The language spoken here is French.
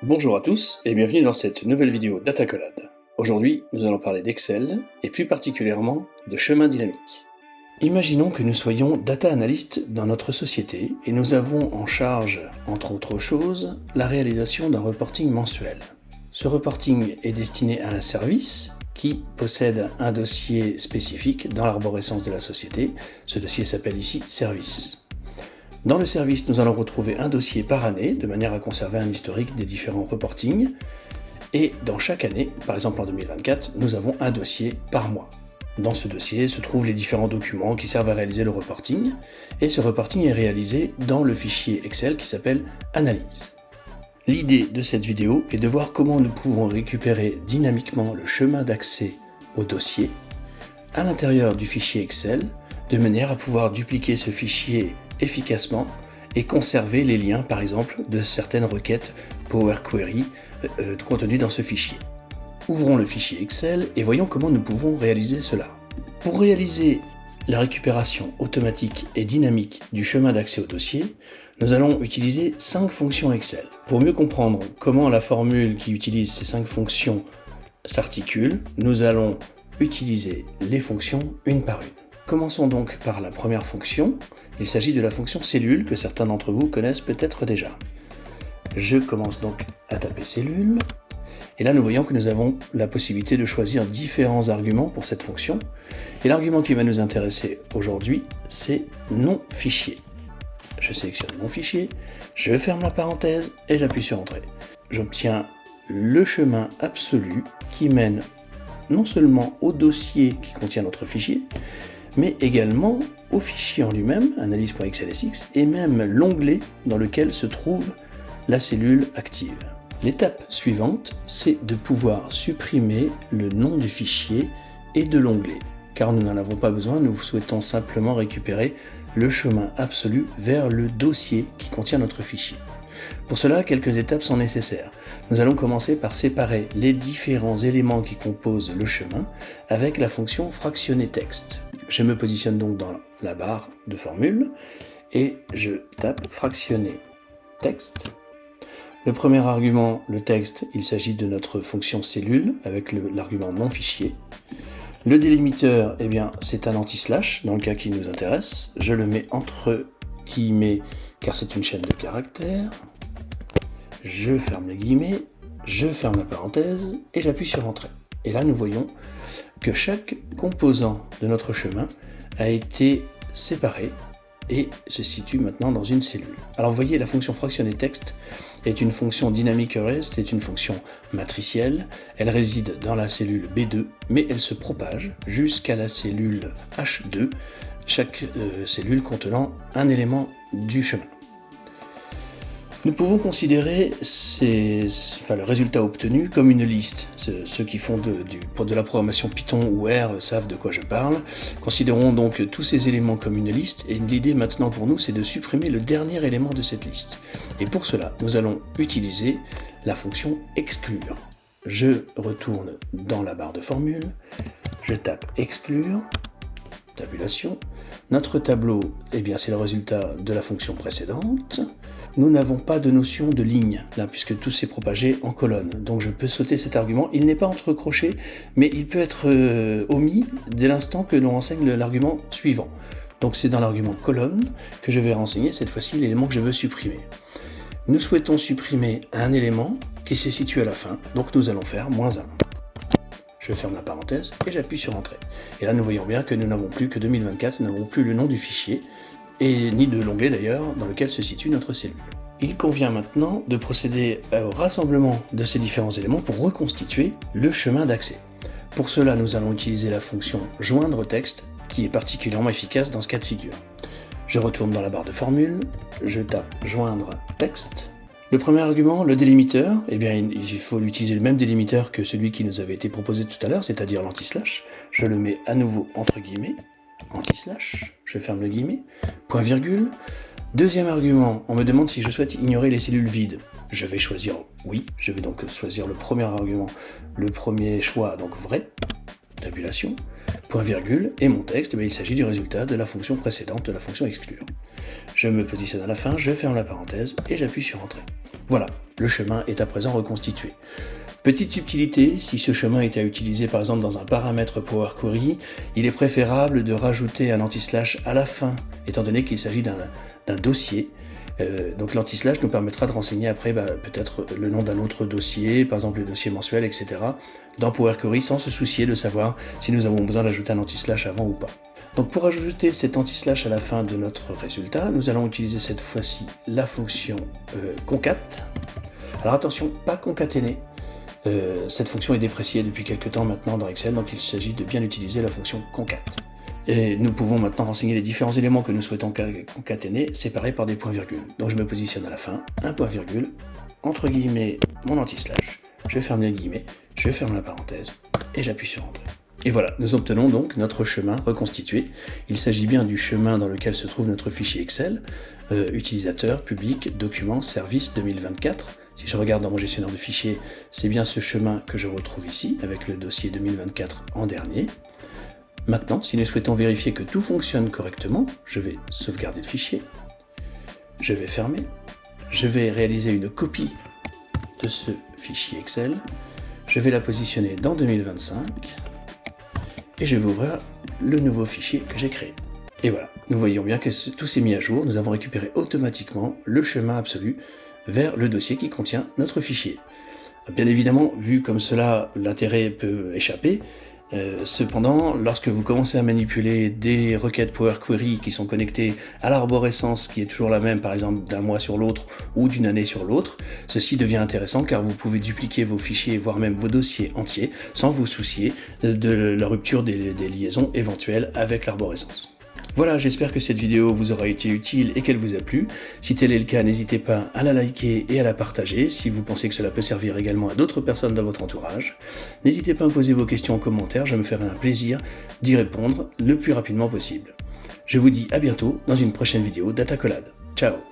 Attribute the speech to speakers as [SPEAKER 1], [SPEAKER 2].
[SPEAKER 1] Bonjour à tous et bienvenue dans cette nouvelle vidéo d'Atacolade. Aujourd'hui, nous allons parler d'Excel et plus particulièrement de chemin dynamique. Imaginons que nous soyons data analystes dans notre société et nous avons en charge, entre autres choses, la réalisation d'un reporting mensuel. Ce reporting est destiné à un service qui possède un dossier spécifique dans l'arborescence de la société. Ce dossier s'appelle ici Service. Dans le service, nous allons retrouver un dossier par année, de manière à conserver un historique des différents reportings. Et dans chaque année, par exemple en 2024, nous avons un dossier par mois. Dans ce dossier se trouvent les différents documents qui servent à réaliser le reporting. Et ce reporting est réalisé dans le fichier Excel qui s'appelle Analyse. L'idée de cette vidéo est de voir comment nous pouvons récupérer dynamiquement le chemin d'accès au dossier à l'intérieur du fichier Excel, de manière à pouvoir dupliquer ce fichier efficacement et conserver les liens, par exemple, de certaines requêtes Power Query contenues dans ce fichier. Ouvrons le fichier Excel et voyons comment nous pouvons réaliser cela. Pour réaliser la récupération automatique et dynamique du chemin d'accès au dossier, nous allons utiliser 5 fonctions Excel. Pour mieux comprendre comment la formule qui utilise ces 5 fonctions s'articule, nous allons utiliser les fonctions une par une. Commençons donc par la première fonction. Il s'agit de la fonction cellule que certains d'entre vous connaissent peut-être déjà. Je commence donc à taper cellule. Et là, nous voyons que nous avons la possibilité de choisir différents arguments pour cette fonction. Et l'argument qui va nous intéresser aujourd'hui, c'est nom fichier. Je sélectionne mon fichier, je ferme la parenthèse et j'appuie sur Entrée. J'obtiens le chemin absolu qui mène non seulement au dossier qui contient notre fichier, mais également au fichier en lui-même, analyse.xlsx, et même l'onglet dans lequel se trouve la cellule active. L'étape suivante, c'est de pouvoir supprimer le nom du fichier et de l'onglet, car nous n'en avons pas besoin, nous souhaitons simplement récupérer le chemin absolu vers le dossier qui contient notre fichier. Pour cela, quelques étapes sont nécessaires. Nous allons commencer par séparer les différents éléments qui composent le chemin avec la fonction fractionner texte. Je me positionne donc dans la barre de formule et je tape fractionner texte. Le premier argument, le texte, il s'agit de notre fonction cellule avec l'argument non fichier. Le délimiteur, eh bien, c'est un anti-slash dans le cas qui nous intéresse. Je le mets entre guillemets car c'est une chaîne de caractères. Je ferme les guillemets, je ferme la parenthèse et j'appuie sur Entrée. Et là, nous voyons que chaque composant de notre chemin a été séparé et se situe maintenant dans une cellule. Alors vous voyez, la fonction fractionner texte est une fonction dynamic array, c'est une fonction matricielle. Elle réside dans la cellule B2, mais elle se propage jusqu'à la cellule H2, chaque cellule contenant un élément du chemin. Nous pouvons considérer le résultat obtenu comme une liste. Ceux qui font de la programmation Python ou R savent de quoi je parle. Considérons donc tous ces éléments comme une liste, et l'idée maintenant pour nous, c'est de supprimer le dernier élément de cette liste. Et pour cela, nous allons utiliser la fonction exclure. Je retourne dans la barre de formule, je tape exclure, tabulation. Notre tableau, eh bien, c'est le résultat de la fonction précédente. Nous n'avons pas de notion de ligne, là, puisque tout s'est propagé en colonne. Donc je peux sauter cet argument. Il n'est pas entre crochets, mais il peut être omis dès l'instant que l'on renseigne l'argument suivant. Donc c'est dans l'argument colonne que je vais renseigner cette fois-ci l'élément que je veux supprimer. Nous souhaitons supprimer un élément qui se situe à la fin, donc nous allons faire -1. Je ferme la parenthèse et j'appuie sur Entrée. Et là, nous voyons bien que nous n'avons plus que 2024, nous n'avons plus le nom du fichier, et ni de l'onglet d'ailleurs, dans lequel se situe notre cellule. Il convient maintenant de procéder au rassemblement de ces différents éléments pour reconstituer le chemin d'accès. Pour cela, nous allons utiliser la fonction joindre texte, qui est particulièrement efficace dans ce cas de figure. Je retourne dans la barre de formule, je tape joindre texte. Le premier argument, le délimiteur, eh bien, il faut utiliser le même délimiteur que celui qui nous avait été proposé tout à l'heure, c'est-à-dire l'anti-slash. Je le mets à nouveau entre guillemets, anti-slash, je ferme le guillemet, point virgule. Deuxième argument, on me demande si je souhaite ignorer les cellules vides. Je vais choisir oui, je vais donc choisir le premier argument, le premier choix, donc vrai, tabulation, point virgule, et mon texte, il s'agit du résultat de la fonction précédente, de la fonction exclure. Je me positionne à la fin, je ferme la parenthèse et j'appuie sur Entrée. Voilà, le chemin est à présent reconstitué. Petite subtilité, si ce chemin est à utiliser par exemple dans un paramètre Power Query, il est préférable de rajouter un anti-slash à la fin, étant donné qu'il s'agit d'un dossier. Donc l'anti-slash nous permettra de renseigner après peut-être le nom d'un autre dossier, par exemple le dossier mensuel, etc. dans Power Query sans se soucier de savoir si nous avons besoin d'ajouter un anti-slash avant ou pas. Donc pour ajouter cet anti-slash à la fin de notre résultat, nous allons utiliser cette fois-ci la fonction concat. Alors attention, pas concaténer. Cette fonction est dépréciée depuis quelques temps maintenant dans Excel, donc il s'agit de bien utiliser la fonction concat. Et nous pouvons maintenant renseigner les différents éléments que nous souhaitons concaténer, séparés par des points-virgules. Donc je me positionne à la fin, un point-virgule, entre guillemets mon anti-slash, je ferme les guillemets, je ferme la parenthèse, et j'appuie sur Entrée. Et voilà, nous obtenons donc notre chemin reconstitué. Il s'agit bien du chemin dans lequel se trouve notre fichier Excel, utilisateur, public, document, service 2024. Si je regarde dans mon gestionnaire de fichiers, c'est bien ce chemin que je retrouve ici, avec le dossier 2024 en dernier. Maintenant, si nous souhaitons vérifier que tout fonctionne correctement, je vais sauvegarder le fichier, je vais fermer, je vais réaliser une copie de ce fichier Excel, je vais la positionner dans 2025, et je vais ouvrir le nouveau fichier que j'ai créé. Et voilà, nous voyons bien que tout s'est mis à jour, nous avons récupéré automatiquement le chemin absolu vers le dossier qui contient notre fichier. Bien évidemment, vu comme cela, l'intérêt peut échapper. Cependant, lorsque vous commencez à manipuler des requêtes Power Query qui sont connectées à l'arborescence qui est toujours la même, par exemple d'un mois sur l'autre ou d'une année sur l'autre, ceci devient intéressant car vous pouvez dupliquer vos fichiers, voire même vos dossiers entiers, sans vous soucier de la rupture des liaisons éventuelles avec l'arborescence. Voilà, j'espère que cette vidéo vous aura été utile et qu'elle vous a plu. Si tel est le cas, n'hésitez pas à la liker et à la partager si vous pensez que cela peut servir également à d'autres personnes dans votre entourage. N'hésitez pas à me poser vos questions en commentaire, je me ferai un plaisir d'y répondre le plus rapidement possible. Je vous dis à bientôt dans une prochaine vidéo d'Atacolade. Ciao!